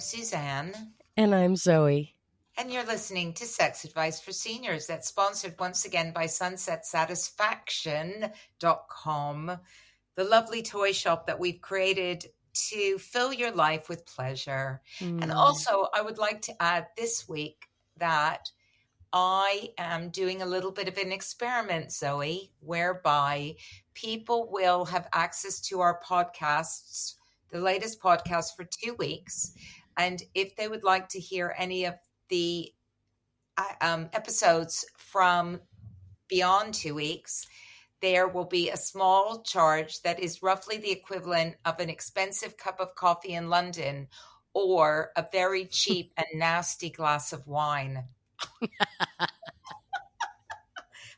Suzanne. And I'm Zoe. And you're listening to Sex Advice for Seniors. That's sponsored once again by SunsetSatisfaction.com, the lovely toy shop that we've created to fill your life with pleasure. And also, I would like to add this week that I am doing a little bit of an experiment, Zoe, whereby people will have access to our podcasts, the latest podcast, for 2 weeks. And if they would like to hear any of the episodes from beyond 2 weeks, there will be a small charge that is roughly the equivalent of an expensive cup of coffee in London or a very cheap and nasty glass of wine.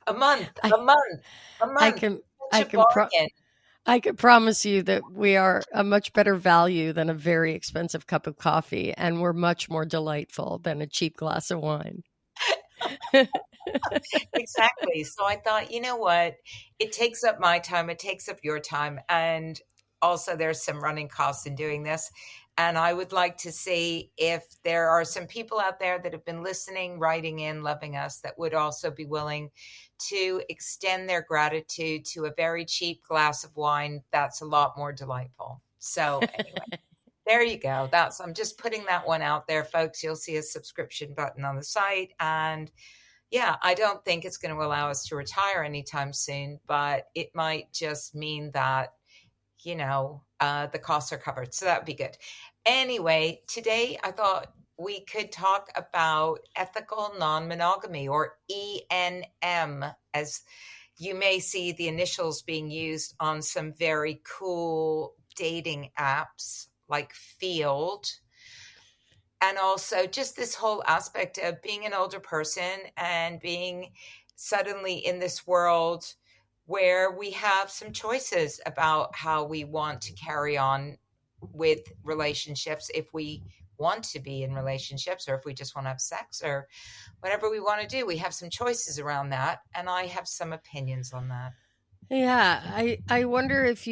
A month. I can promise you that we are a much better value than a very expensive cup of coffee, and we're much more delightful than a cheap glass of wine. Exactly. So I thought, you know what? It takes up my time. It takes up your time. And also there's some running costs in doing this. And I would like to see if there are some people out there that have been listening, writing in, loving us, that would also be willing to extend their gratitude to a very cheap glass of wine that's a lot more delightful. So anyway, there you go. I'm just putting that one out there, folks. You'll see a subscription button on the site. And yeah, I don't think it's going to allow us to retire anytime soon, but it might just mean that, the costs are covered. So that would be good. Anyway, today I thought we could talk about ethical non-monogamy, or ENM, as you may see the initials being used on some very cool dating apps like Field. And also just this whole aspect of being an older person and being suddenly in this world where we have some choices about how we want to carry on with relationships, if we want to be in relationships, or if we just want to have sex, or whatever we want to do. We have some choices around that, and I have some opinions on that. Yeah, I wonder if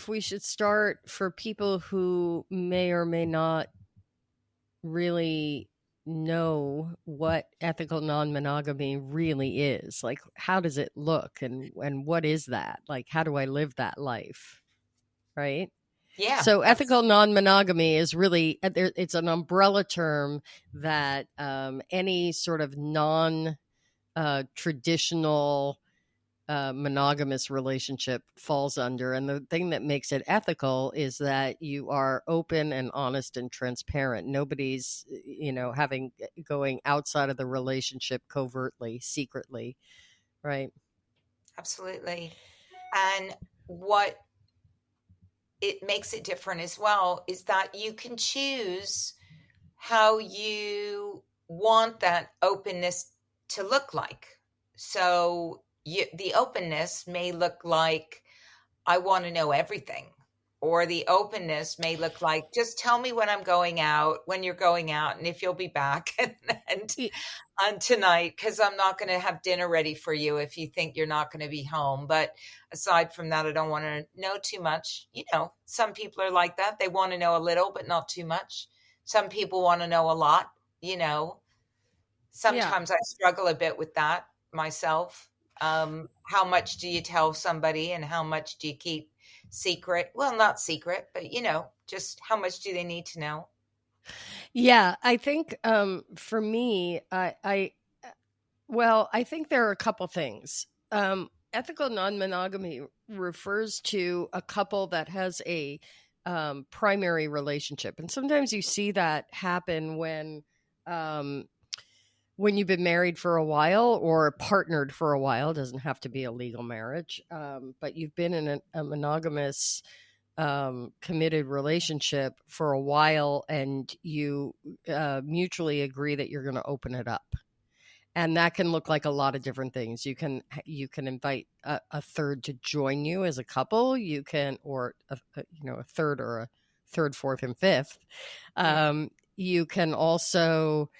we should start for people who may or may not really know what ethical non-monogamy really is. Like, how does it look, and what is that? Like, how do I live that life? Right? Yeah. So ethical non-monogamy is really, it's an umbrella term that any sort of non-traditional monogamous relationship falls under. And the thing that makes it ethical is that you are open and honest and transparent. Nobody's, going outside of the relationship covertly, secretly, right? Absolutely. And what it makes it different as well is that you can choose how you want that openness to look like. So the openness may look like, I want to know everything. Or the openness may look like, just tell me when I'm going out, when you're going out, and if you'll be back and on tonight, because I'm not going to have dinner ready for you if you think you're not going to be home. But aside from that, I don't want to know too much. Some people are like that. They want to know a little, but not too much. Some people want to know a lot, Sometimes I struggle a bit with that myself. How much do you tell somebody and how much do you keep secret? Well, not secret, but just how much do they need to know? Yeah, I think for me, I think there are a couple things. Ethical non-monogamy refers to a couple that has a primary relationship, and sometimes you see that happen when you've been married for a while or partnered for a while. It doesn't have to be a legal marriage, but you've been in a monogamous committed relationship for a while, and you mutually agree that you're going to open it up. And that can look like a lot of different things. You can invite a third to join you as a couple. You can, or a third, or a third, fourth, and fifth. You can also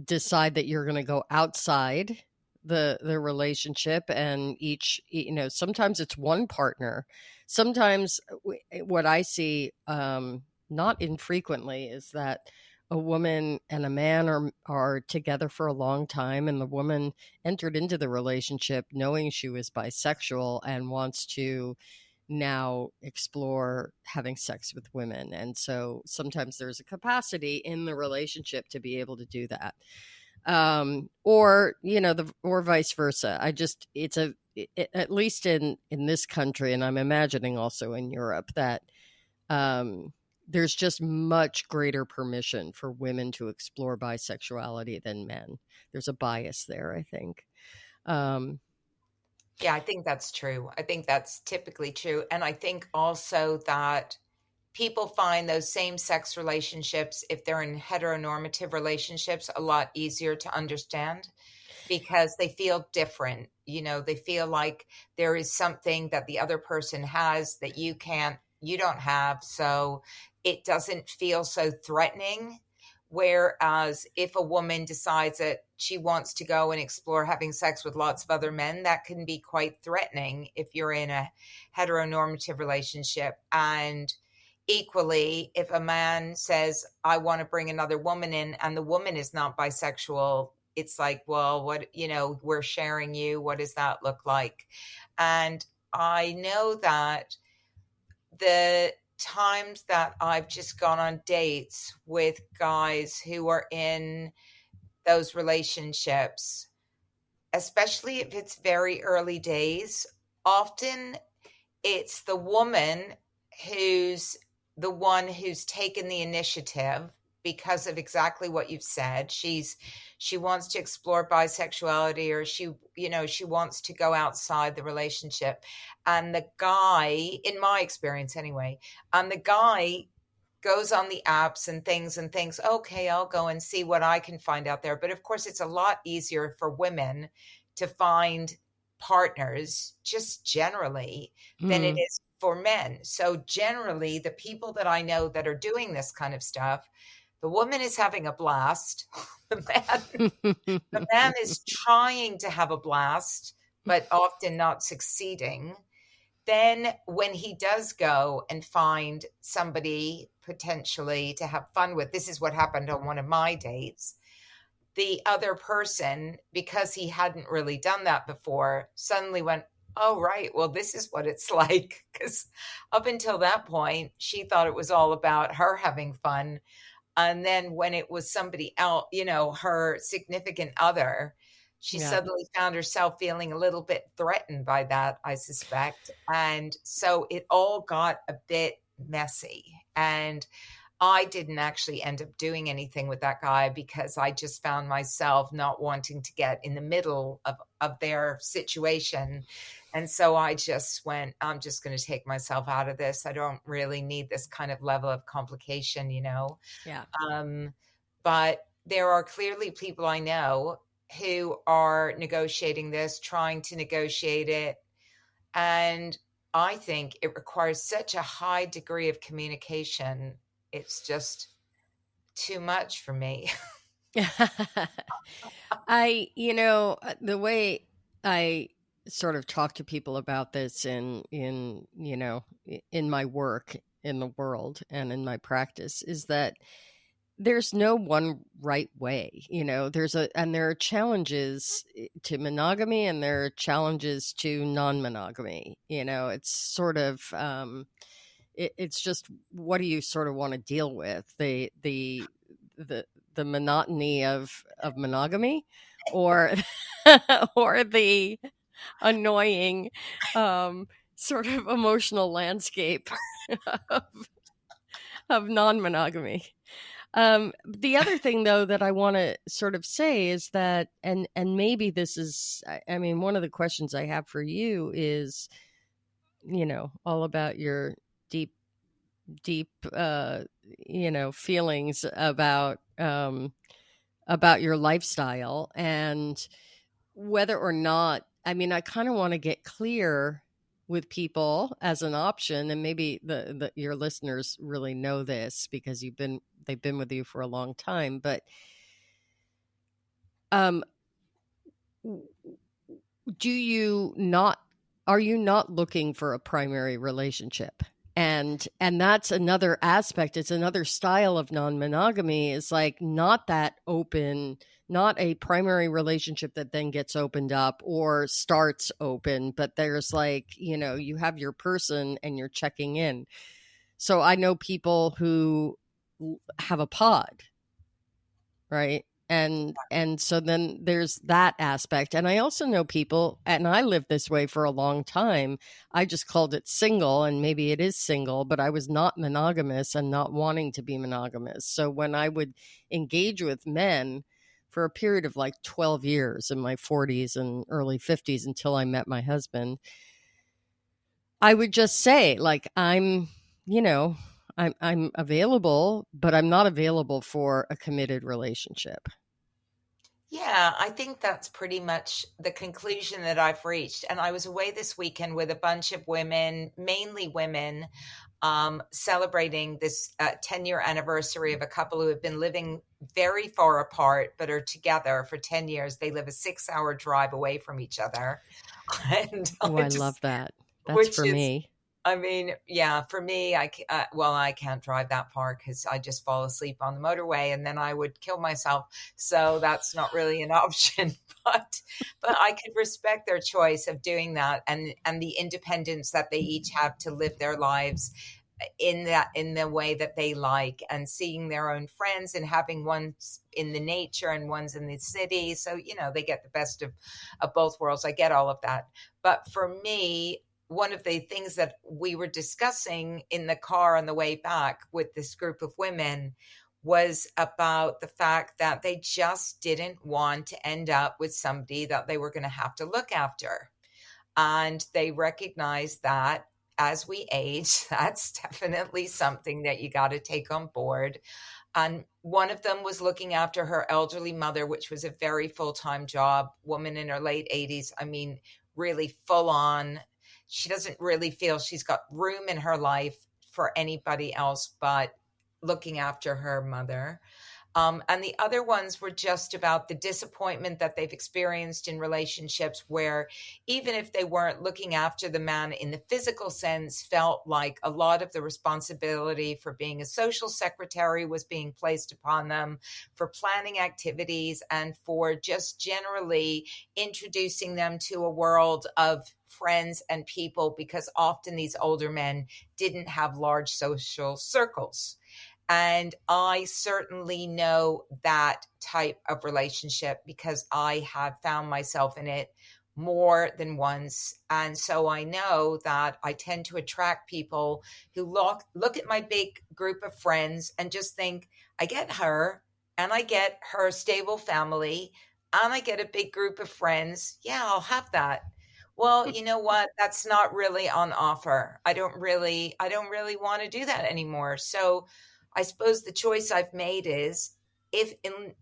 decide that you're going to go outside the relationship, and each, sometimes it's one partner. Sometimes what I see not infrequently, is that a woman and a man are together for a long time, and the woman entered into the relationship knowing she was bisexual and wants to now explore having sex with women. And so sometimes there's a capacity in the relationship to be able to do that. Or, or vice versa. I just, at least in this country, and I'm imagining also in Europe, that um, there's just much greater permission for women to explore bisexuality than men. There's a bias there, I think. Um, Yeah, I think that's true. I think that's typically true. And I think also that people find those same sex relationships, if they're in heteronormative relationships, a lot easier to understand because they feel different. They feel like there is something that the other person has that you don't have. So it doesn't feel so threatening. Whereas if a woman decides that she wants to go and explore having sex with lots of other men, that can be quite threatening if you're in a heteronormative relationship. And equally, if a man says, I want to bring another woman in, and the woman is not bisexual, it's like, well, we're sharing you. What does that look like? And I know that the times that I've just gone on dates with guys who are in those relationships, especially if it's very early days, often it's the woman who's the one who's taken the initiative because of exactly what you've said. She wants to explore bisexuality, or she wants to go outside the relationship. And the guy, in my experience anyway, and the guy goes on the apps and things and thinks, okay, I'll go and see what I can find out there. But of course, it's a lot easier for women to find partners just generally than it hmm. is for men. So generally, the people that I know that are doing this kind of stuff, the woman is having a blast. The man is trying to have a blast, but often not succeeding. Then when he does go and find somebody potentially to have fun with, this is what happened on one of my dates. The other person, because he hadn't really done that before, suddenly went, oh, right, well, this is what it's like. Because up until that point, she thought it was all about her having fun. And then when it was somebody else, her significant other, she Yeah. suddenly found herself feeling a little bit threatened by that, I suspect. And so it all got a bit messy. And I didn't actually end up doing anything with that guy because I just found myself not wanting to get in the middle of their situation. And so I just went, I'm just going to take myself out of this. I don't really need this kind of level of complication. Yeah. Um, but there are clearly people I know who are negotiating this, trying to negotiate it. And I think it requires such a high degree of communication. It's just too much for me. The way I sort of talk to people about this in my work in the world and in my practice is that there's no one right way. There are challenges to monogamy and there are challenges to non-monogamy. It's sort of it's just, what do you sort of want to deal with? The the monotony of monogamy, or or the annoying sort of emotional landscape of, of non-monogamy. The other thing, though, that I want to sort of say is that, and maybe this is, I mean, one of the questions I have for you is, all about your deep, deep, feelings about your lifestyle and whether or not, I mean, I kind of want to get clear with people as an option, and maybe your listeners really know this because they've been with you for a long time, but um do you not are you not looking for a primary relationship? And that's another aspect. It's another style of non-monogamy, is like not that open, not a primary relationship that then gets opened up or starts open, but there's like, you have your person and you're checking in. So I know people who have a pod, right? And so then there's that aspect. And I also know people, and I lived this way for a long time. I just called it single, and maybe it is single, but I was not monogamous and not wanting to be monogamous. So when I would engage with men for a period of like 12 years in my 40s and early 50s until I met my husband, I would just say, like, you know, I'm available, but I'm not available for a committed relationship. Yeah, I think that's pretty much the conclusion that I've reached. And I was away this weekend with a bunch of women, mainly women, celebrating this 10-year anniversary of a couple who have been living very far apart but are together for 10 years. They live a 6-hour drive away from each other. And Oh, I I love just, that. That's which for is, me. I mean, yeah, for me, well, I can't drive that far because I just fall asleep on the motorway and then I would kill myself. So that's not really an option. But I could respect their choice of doing that, and the independence that they each have to live their lives in the way that they like, and seeing their own friends and having ones in the nature and ones in the city. So, they get the best of both worlds. I get all of that. But for me, one of the things that we were discussing in the car on the way back with this group of women was about the fact that they just didn't want to end up with somebody that they were going to have to look after. And they recognized that as we age, that's definitely something that you got to take on board. And one of them was looking after her elderly mother, which was a very full time job, woman in her late 80s. I mean, really full on. She doesn't really feel she's got room in her life for anybody else but looking after her mother. And the other ones were just about the disappointment that they've experienced in relationships where, even if they weren't looking after the man in the physical sense, felt like a lot of the responsibility for being a social secretary was being placed upon them, for planning activities, and for just generally introducing them to a world of friends and people, because often these older men didn't have large social circles. And I certainly know that type of relationship because I have found myself in it more than once. And so I know that I tend to attract people who look at my big group of friends and just think, I get her and I get her stable family and I get a big group of friends. Yeah, I'll have that. Well, you know what? That's not really on offer. I don't really want to do that anymore. So I suppose the choice I've made is,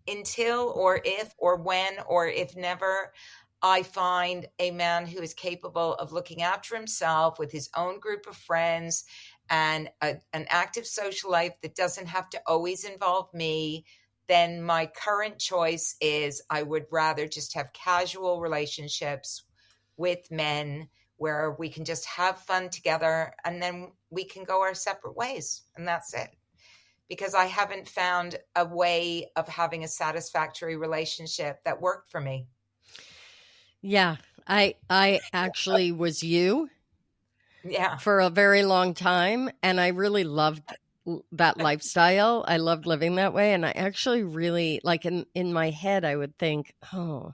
until or if or when or if never I find a man who is capable of looking after himself with his own group of friends and an active social life that doesn't have to always involve me, then my current choice is I would rather just have casual relationships with men where we can just have fun together and then we can go our separate ways. And that's it, because I haven't found a way of having a satisfactory relationship that worked for me. Yeah, I actually was you Yeah. for a very long time, and I really loved that lifestyle. I loved living that way, and I actually really like, in my head I would think, "Oh,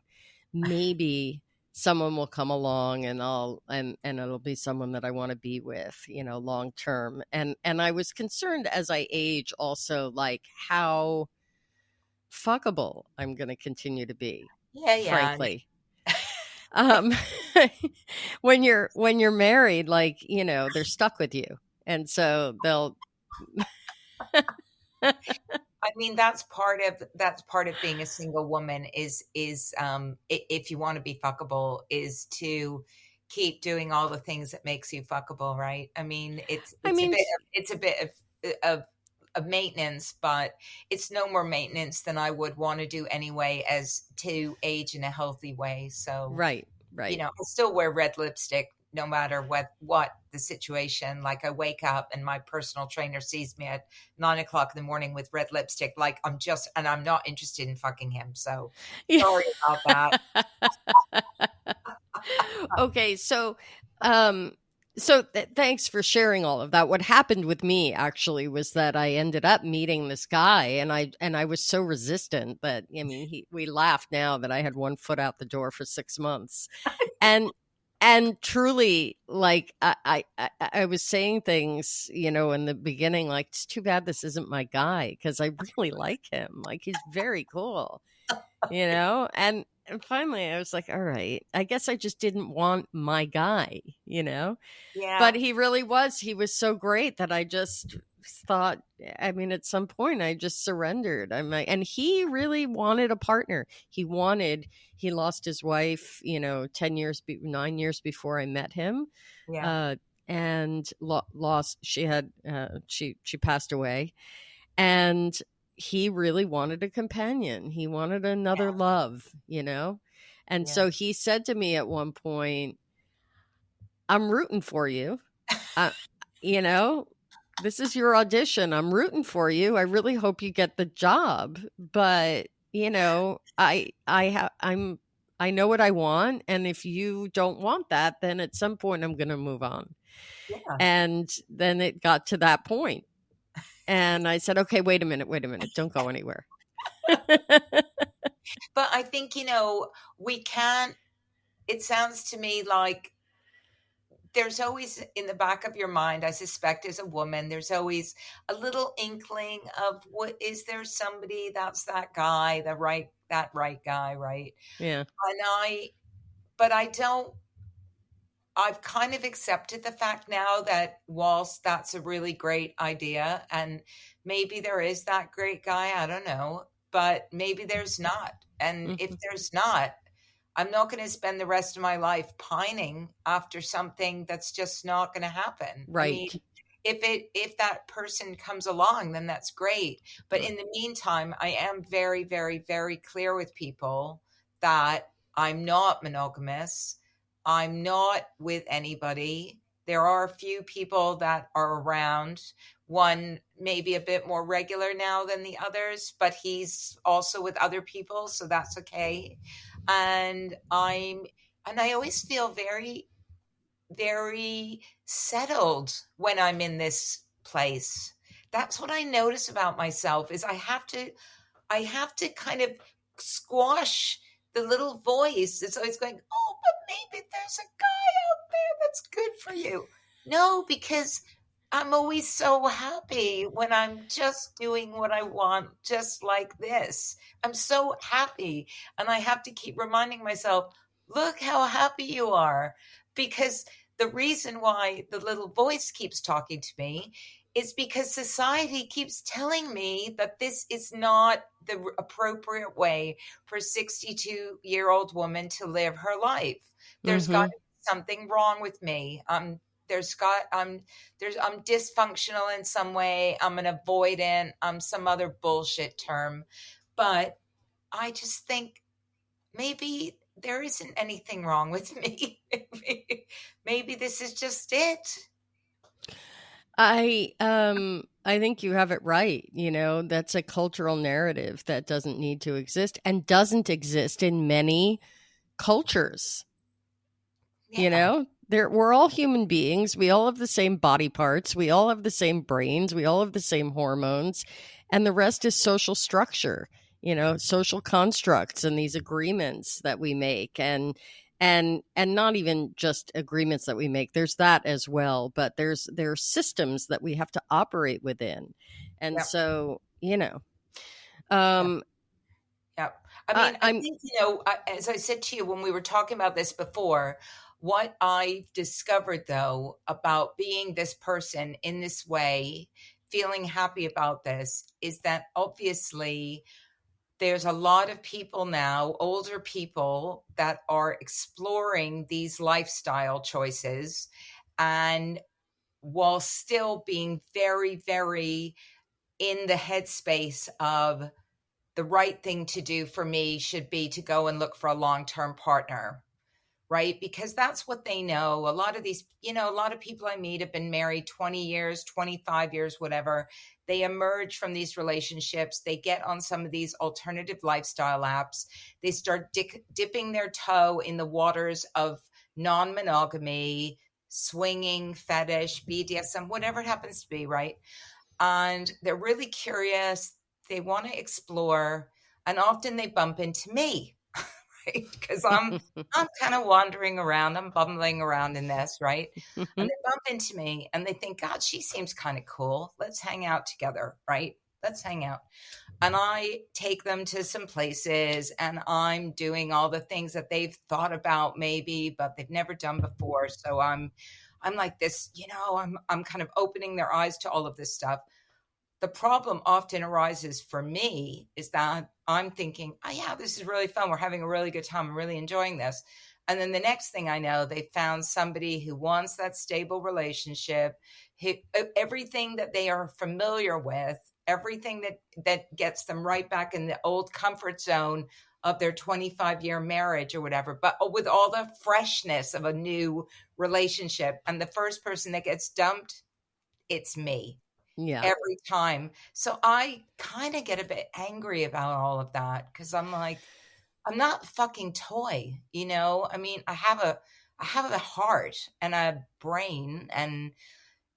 maybe someone will come along and and it'll be someone that I want to be with, long term." And I was concerned as I age also, like, how fuckable I'm going to continue to be, Yeah, yeah. frankly. Um when you're married, like, they're stuck with you. And so they'll I mean, that's part of being a single woman if you want to be fuckable, is to keep doing all the things that makes you fuckable, right? I mean, it's I it's a mean, bit it's a bit of maintenance, but it's no more maintenance than I would want to do anyway, as to age in a healthy way. So, right, right. I still wear red lipstick no matter what the situation. Like I wake up and my personal trainer sees me at 9 o'clock in the morning with red lipstick. Like and I'm not interested in fucking him. So Yeah. sorry about that. Okay, um thanks for sharing all of that. What happened with me actually was that I ended up meeting this guy, and I was so resistant that, I mean, we laughed now that I had one foot out the door for 6 months. And truly, like, I was saying things, in the beginning, like, it's too bad this isn't my guy, because I really like him. Like, he's very cool, and finally I was like, all right, I guess I just didn't want my guy. But Yeah, he was so great that I just thought, I mean, at some point I just surrendered. I'm like, and he really wanted a partner. He lost his wife, 9 years before I met him. yeah, uh and lost she had she passed away, and he really wanted a companion. He wanted another love. And yeah, so he said to me at one point, I'm rooting for you. Uh, you know, this is your audition. I'm rooting for you. I really hope you get the job. But, I know what I want, and if you don't want that, then at some point I'm going to move on. yeah. And then it got to that point. And I said, okay, wait a minute. Don't go anywhere. But I think, we can't, it sounds to me like there's always in the back of your mind, I suspect as a woman, there's always a little inkling of what is there somebody that's that guy, that right guy, right? Yeah. And but I don't, I've kind of accepted the fact now that whilst that's a really great idea, and maybe there is that great guy, I don't know, but maybe there's not. And if Mhm. there's not, I'm not going to spend the rest of my life pining after something that's just not going to happen. I mean, Right. if that person comes along, then that's great. But Mm. in the meantime, I am very, very, very clear with people that I'm not monogamous. I'm not with anybody. There are a few people that are around. One maybe a bit more regular now than the others, but he's also with other people, so that's okay. And I always feel very, very settled when I'm in this place. That's what I notice about myself is I have to kind of squash the little voice. It's always going, oh, but maybe there's a guy out there that's good for you. No, because I'm always so happy when I'm just doing what I want, just like this. I'm so happy. And I have to keep reminding myself, look how happy you are. Because the reason why the little voice keeps talking to me is because society keeps telling me that this is not the appropriate way for a 62-year-old woman to live her life. There's got to Mhm. be something wrong with me. There's got I'm dysfunctional in some way. I'm an avoidant. I'm some other bullshit term. But I just think maybe there isn't anything wrong with me. Maybe this is just it. I think you have it right. That's a cultural narrative that doesn't need to exist, and doesn't exist in many cultures. Yeah. We're all human beings. We all have the same body parts. We all have the same brains. We all have the same hormones, and the rest is social structure. Social constructs and these agreements that we make, and not even just agreements that we make. There's that as well, but there are systems that we have to operate within, and Yep. so Yep. um, Yep. I I, mean, I I'm think, as I said to you when we were talking about this before, what I've discovered though about being this person in this way, feeling happy about this, is that obviously there's a lot of people now, older people, that are exploring these lifestyle choices. And while still being very, very in the headspace of the right thing to do for me should be to go and look for a long term partner, right? Because that's what they know. A lot of these, a lot of people I meet have been married 20 years, 25 years, whatever. They emerge from these relationships. They get on some of these alternative lifestyle apps. They start dipping their toe in the waters of non-monogamy, swinging, fetish, BDSM, whatever it happens to be, right? And they're really curious. They want to explore, and often they bump into me, right? Because I'm kind of wandering around, I'm bumbling around in this, right? And they bump into me and they think, God, she seems kind of cool. Let's hang out together, right? Let's hang out. And I take them to some places and I'm doing all the things that they've thought about maybe, but they've never done before. So I'm like this, I'm kind of opening their eyes to all of this stuff. The problem often arises for me is that I'm thinking, oh, yeah, this is really fun. We're having a really good time. I'm really enjoying this. And then the next thing I know, they found somebody who wants that stable relationship, who, everything that they are familiar with, everything that gets them right back in the old comfort zone of their 25-year marriage or whatever, but with all the freshness of a new relationship. And the first person that gets dumped, it's me Yeah. every time. So I kind of get a bit angry about all of that because I'm like, I'm not a fucking toy, I mean, I have a heart and a brain and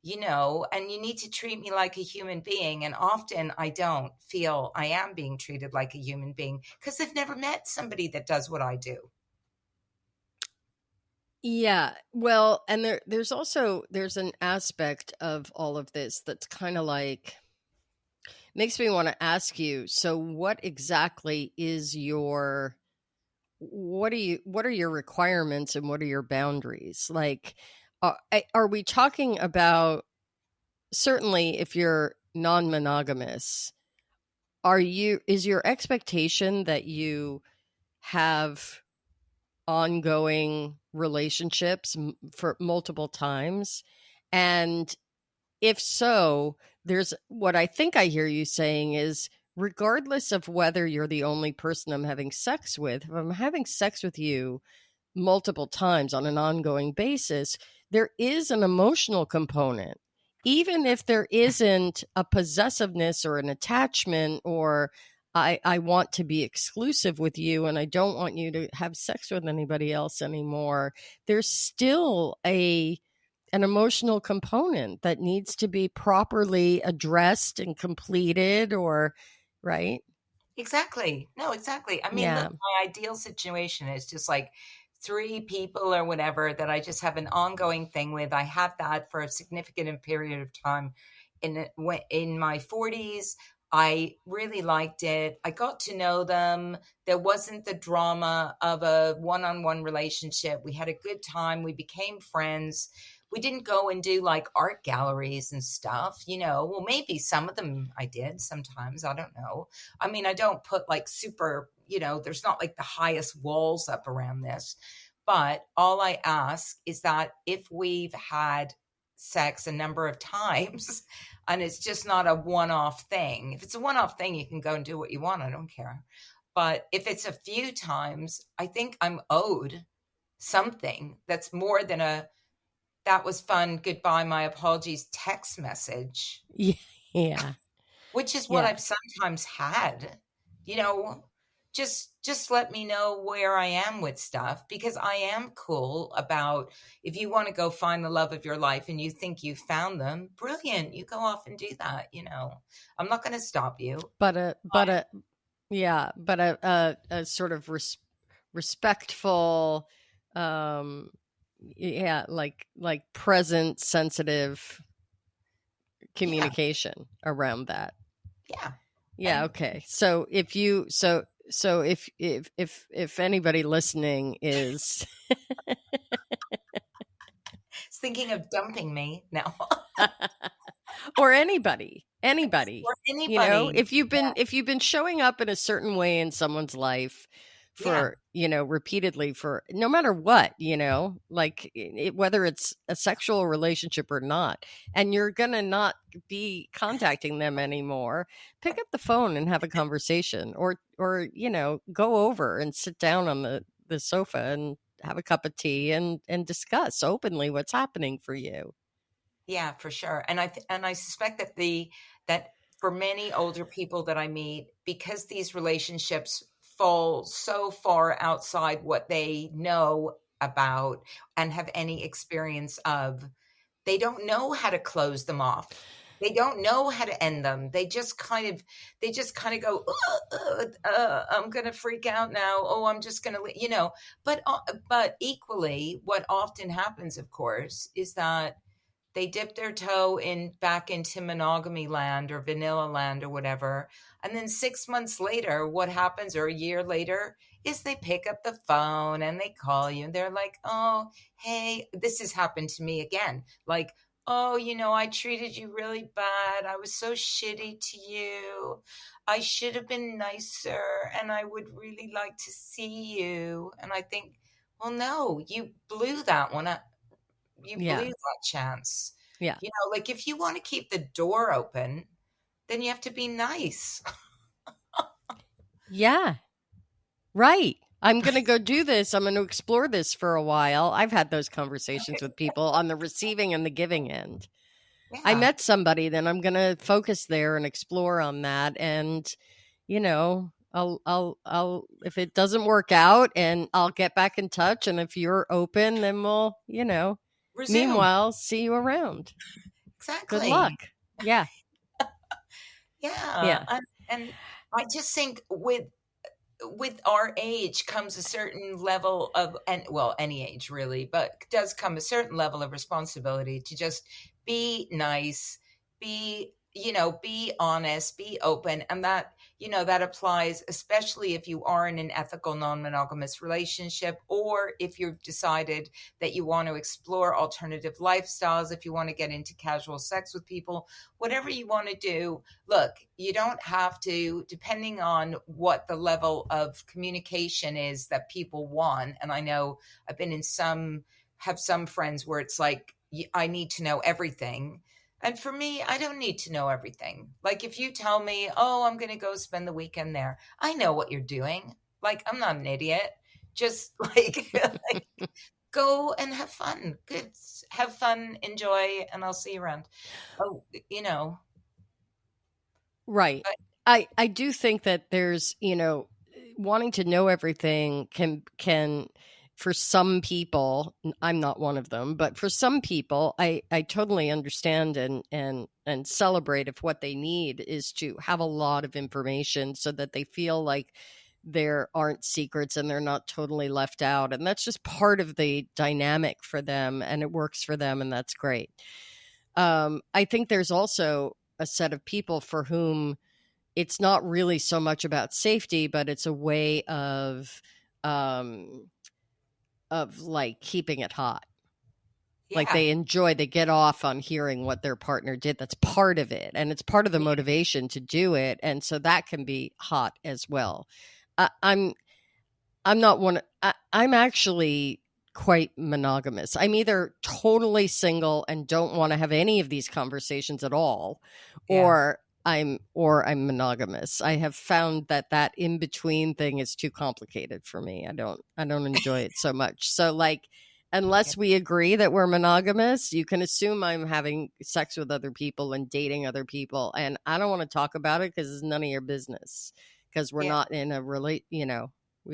and you need to treat me like a human being. And often I don't feel I am being treated like a human being because they've never met somebody that does what I do. Yeah. Well, and there's an aspect of all of this that's kind of like makes me want to ask you, so what exactly is your what are your requirements and what are your boundaries? Like are we talking about, certainly if you're non-monogamous, is your expectation that you have ongoing relationships for multiple times? And if so, there's what I think I hear you saying is, regardless of whether you're the only person I'm having sex with, if I'm having sex with you multiple times on an ongoing basis, there is an emotional component. Even if there isn't a possessiveness or an attachment, or I want to be exclusive with you and I don't want you to have sex with anybody else anymore, there's still an emotional component that needs to be properly addressed and completed, or right? Exactly. No, exactly. I mean, look, Yeah. my ideal situation is just like three people or whatever that I just have an ongoing thing with. I had that for a significant period of time in my 40s. I really liked it. I got to know them. There wasn't the drama of a one-on-one relationship. We had a good time. We became friends. We didn't go and do like art galleries and stuff, Well, maybe some of them I did sometimes. I don't know. I mean, I don't put like super, there's not like the highest walls up around this. But all I ask is that if we've had sex a number of times and it's just not a one off thing, if it's a one off thing, you can go and do what you want. I don't care. But if it's a few times, I think I'm owed something that's more than that was fun, goodbye, my apologies text message, Yeah. which is what Yeah. I've sometimes had. You know, just let me know where I am with stuff because I am cool about if you want to go find the love of your life and you think you found them, brilliant. You go off and do that. I'm not going to stop you. But yeah, but a sort of respectful, um yeah, like present, sensitive Yeah, communication around that. yeah. Yeah, And okay. So if anybody listening is thinking of dumping me now or anybody, or anybody. if you've been showing up in a certain way in someone's life Yeah, for, repeatedly, for no matter what, like whether it's a sexual relationship or not, and you're gonna not be contacting them anymore, pick up the phone and have a conversation, or go over and sit down on the sofa and have a cup of tea and discuss openly what's happening for you. Yeah, for sure. And I suspect that that for many older people that I meet, because these relationships fall so far outside what they know about and have any experience of, they don't know how to close them off. They don't know how to end them. They just kind of go, I'm going to freak out now. Oh, I'm just going to, but equally, what often happens, of course, is that they dip their toe in back into monogamy land or vanilla land or whatever. And then 6 months later, what happens, or a year later, is they pick up the phone and they call you and they're like, oh, hey, this has happened to me again. Like, oh, I treated you really bad. I was so shitty to you. I should have been nicer and I would really like to see you. And I think, well, no, you blew that one up. You blew Yeah. that chance. Yeah. Like if you want to keep the door open, then you have to be nice. Yeah. Right. I'm going to go do this. I'm going to explore this for a while. I've had those conversations with people on the receiving and the giving end. I Yeah, met somebody, then I'm going to focus there and explore on that. And, if it doesn't work out, and I'll get back in touch. And if you're open, then we'll, resume. meanwhile, see you around. Good luck. Exactly. Yeah. Yeah. Yeah. And I just think with our age comes a certain level of, and well, any age really, but does come a certain level of responsibility to just be nice, be honest, be open. And that applies, especially if you are in an ethical non-monogamous relationship, or if you've decided that you want to explore alternative lifestyles, if you want to get into casual sex with people, whatever you want to do. Look, you don't have to, depending on what the level of communication is that people want. And I know I've been have some friends where it's like, I need to know everything. And for me, I don't need to know everything. Like if you tell me, oh, I'm going to go spend the weekend there, I know what you're doing. Like I'm not an idiot. Just like go and have fun. Good. Have fun, enjoy, and I'll see you around. Oh, Right. but I do think that there's, wanting to know everything can for some people, I'm not one of them, but for some people, I totally understand and celebrate if what they need is to have a lot of information so that they feel like there aren't secrets and they're not totally left out. And that's just part of the dynamic for them, and it works for them, and that's great. I think there's also a set of people for whom it's not really so much about safety, but it's a way um, of like keeping it hot. Like yeah, they get off on hearing what their partner did. That's part of it, and it's part of the motivation to do it. And so that can be hot as well. I, I'm I'm not one. I'm actually quite monogamous. I'm either totally single and don't want to have any of these conversations at all, yeah, or I'm monogamous. I have found that in between thing is too complicated for me. I don't enjoy it so much. So like yeah, unless we agree that we're monogamous, you can assume I'm having sex with other people and dating other people, and I don't want to talk about it because it's none of your business, because we're yeah, not in a we're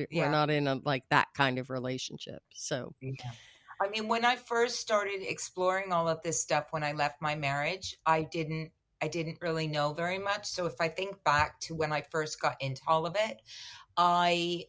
yeah, not in a like that kind of relationship. So yeah. I mean, when I first started exploring all of this stuff when I left my marriage, I didn't really know very much. So if I think back to when I first got into all of it, I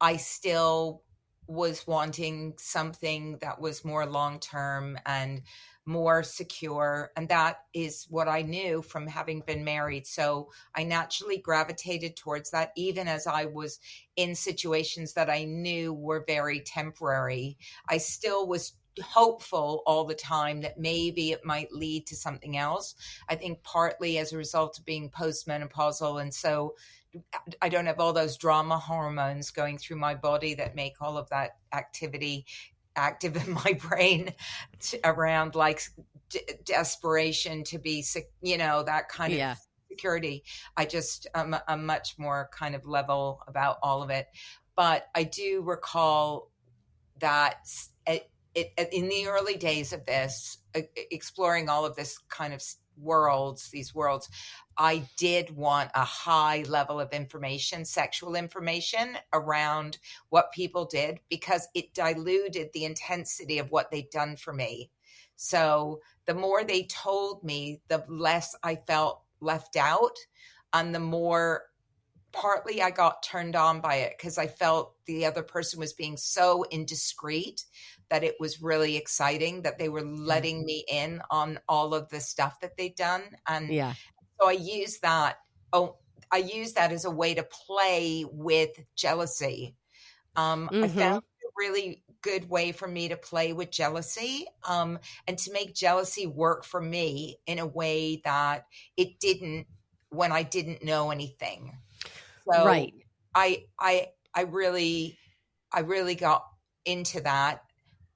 I still was wanting something that was more long term and more secure. And that is what I knew from having been married. So I naturally gravitated towards that, even as I was in situations that I knew were very temporary. I still was hopeful all the time that maybe it might lead to something else. I think partly as a result of being postmenopausal. And so I don't have all those drama hormones going through my body that make all of that activity active in my brain around like desperation to be sick, that kind of yeah, security. I'm much more kind of level about all of it. But I do recall that in the early days of this, exploring all of this kind of these worlds, I did want a high level of information, sexual information around what people did, because it diluted the intensity of what they'd done for me. So the more they told me, the less I felt left out, and the more partly I got turned on by it because I felt the other person was being so indiscreet that it was really exciting that they were Yeah. letting me in on all of the stuff that they'd done. And Yeah. so I use that. Oh, I use that as a way to play with jealousy. I found Mm-hmm. a really good way for me to play with jealousy, and to make jealousy work for me in a way that it didn't when I didn't know anything. So Right. I really got into that.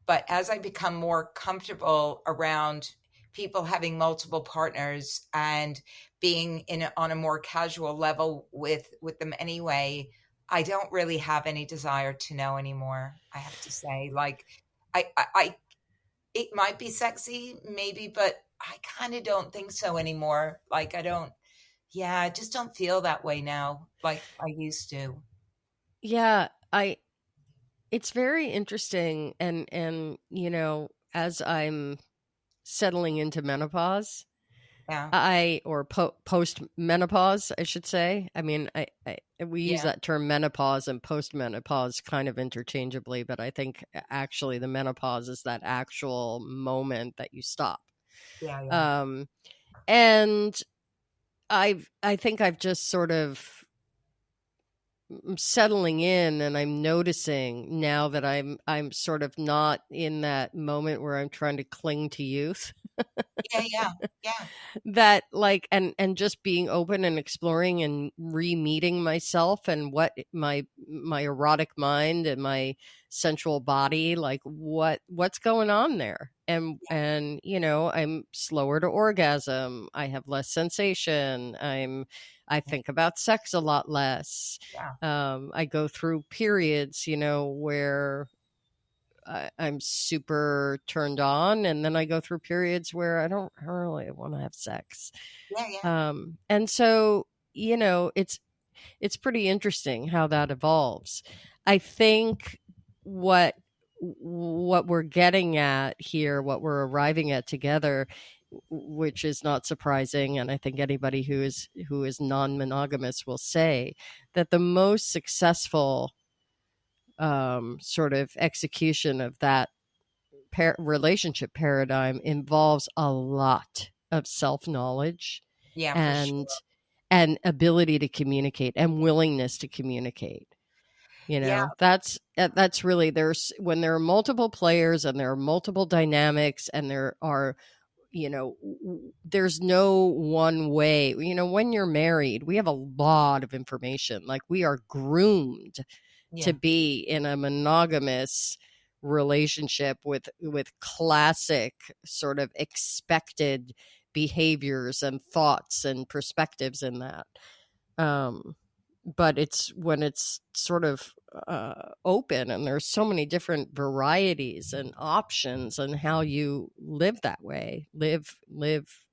But as I become more comfortable around people having multiple partners and being on a more casual level with them anyway, I don't really have any desire to know anymore. I have to say, like, I it might be sexy, maybe, but I kind of don't think so anymore. Like, I don't. Yeah, I just don't feel that way now, like I used to. Yeah. It's very interesting, and as I'm settling into menopause, Yeah, I or post menopause, I should say. I mean, we use yeah, that term menopause and post menopause kind of interchangeably, but I think actually the menopause is that actual moment that you stop. yeah, yeah, Um, and I think I've just sort of settling in, and I'm noticing now that I'm sort of not in that moment where I'm trying to cling to youth. yeah, yeah, yeah, That, like, and just being open and exploring and re-meeting myself and what my erotic mind and my sensual body, like, what's going on there. And I'm slower to orgasm, I have less sensation, I yeah, think about sex a lot less. yeah, I go through periods, where I'm super turned on, and then I go through periods where I don't really want to have sex. yeah, yeah, And so, it's pretty interesting how that evolves. I think what we're getting at here, what we're arriving at together, which is not surprising, and I think anybody who is non-monogamous will say that the most successful sort of execution of that relationship paradigm involves a lot of self-knowledge yeah, for sure. and ability to communicate and willingness to communicate. Yeah, That's really, there's when there are multiple players and there are multiple dynamics and there are, there's no one way. When you're married, we have a lot of information. Like, we are groomed to yeah, be in a monogamous relationship with classic sort of expected behaviors and thoughts and perspectives in that. um but it's when it's sort of open, and there's so many different varieties and options and how you live that way, live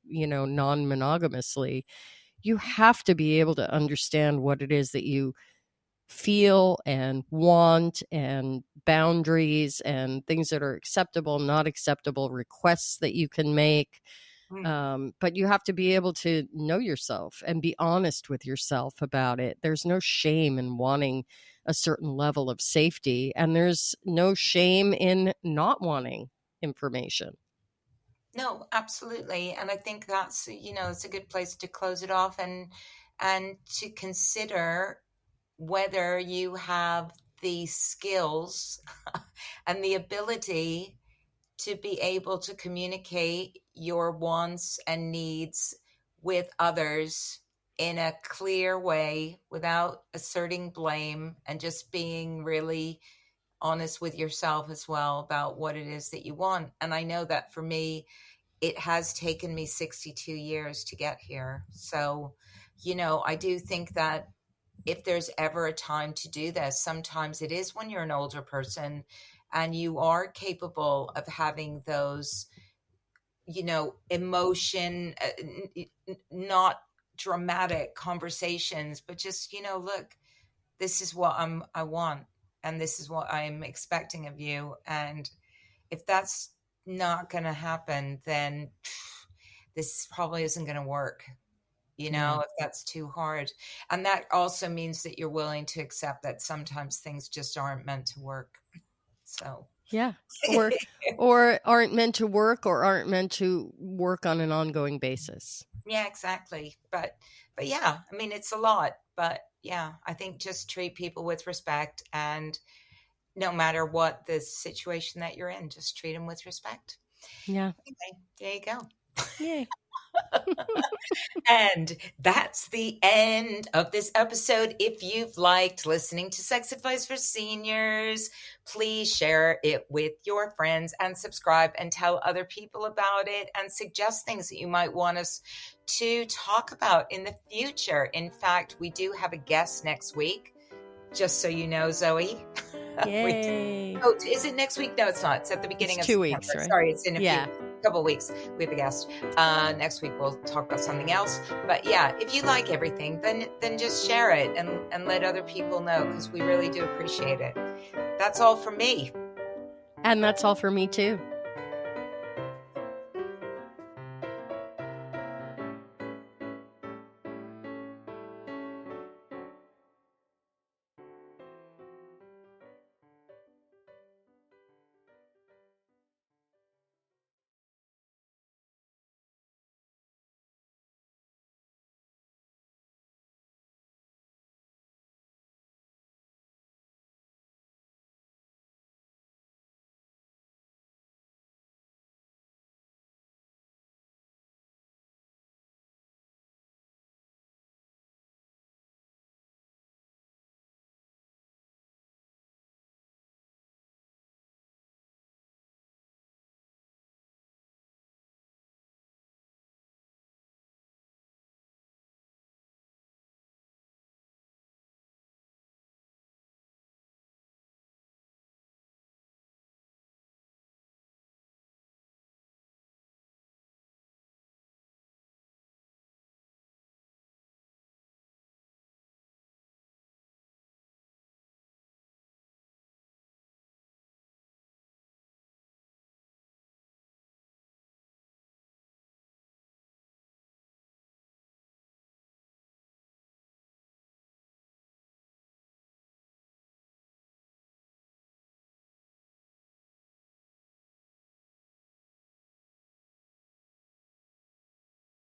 non-monogamously. You have to be able to understand what it is that you feel and want, and boundaries and things that are acceptable, not acceptable, requests that you can make. mm, But you have to be able to know yourself and be honest with yourself about it. There's no shame in wanting a certain level of safety, and there's no shame in not wanting information. no, absolutely. And I think that's, it's a good place to close it off, and to consider whether you have the skills and the ability to be able to communicate your wants and needs with others in a clear way without asserting blame, and just being really honest with yourself as well about what it is that you want. And I know that for me, it has taken me 62 years to get here. So, I do think that if there's ever a time to do this, sometimes it is when you're an older person and you are capable of having those, emotion, not dramatic conversations, but just, look, this is what I want, and this is what I'm expecting of you. And if that's not going to happen, then this probably isn't going to work, Yeah. if that's too hard. And that also means that you're willing to accept that sometimes things just aren't meant to work. So, Yeah. Or aren't meant to work, or aren't meant to work on an ongoing basis. yeah, exactly. But yeah, I mean, it's a lot, but yeah, I think just treat people with respect, and no matter what the situation that you're in, just treat them with respect. Yeah. Anyway, there you go. Yay. And that's the end of this episode. If you've liked listening to Sex Advice for Seniors, please share it with your friends and subscribe and tell other people about it, and suggest things that you might want us to talk about in the future. In fact, we do have a guest next week, just so you know, Zoe. Yay. Oh, is it next week? No, it's not. It's at the It's beginning of 2 September. weeks, right? Sorry, it's in Yeah. couple of weeks. We have a guest. Next week we'll talk about something else. But yeah, if you like everything, then just share it and let other people know, because we really do appreciate it. That's all from me. And that's all for me too.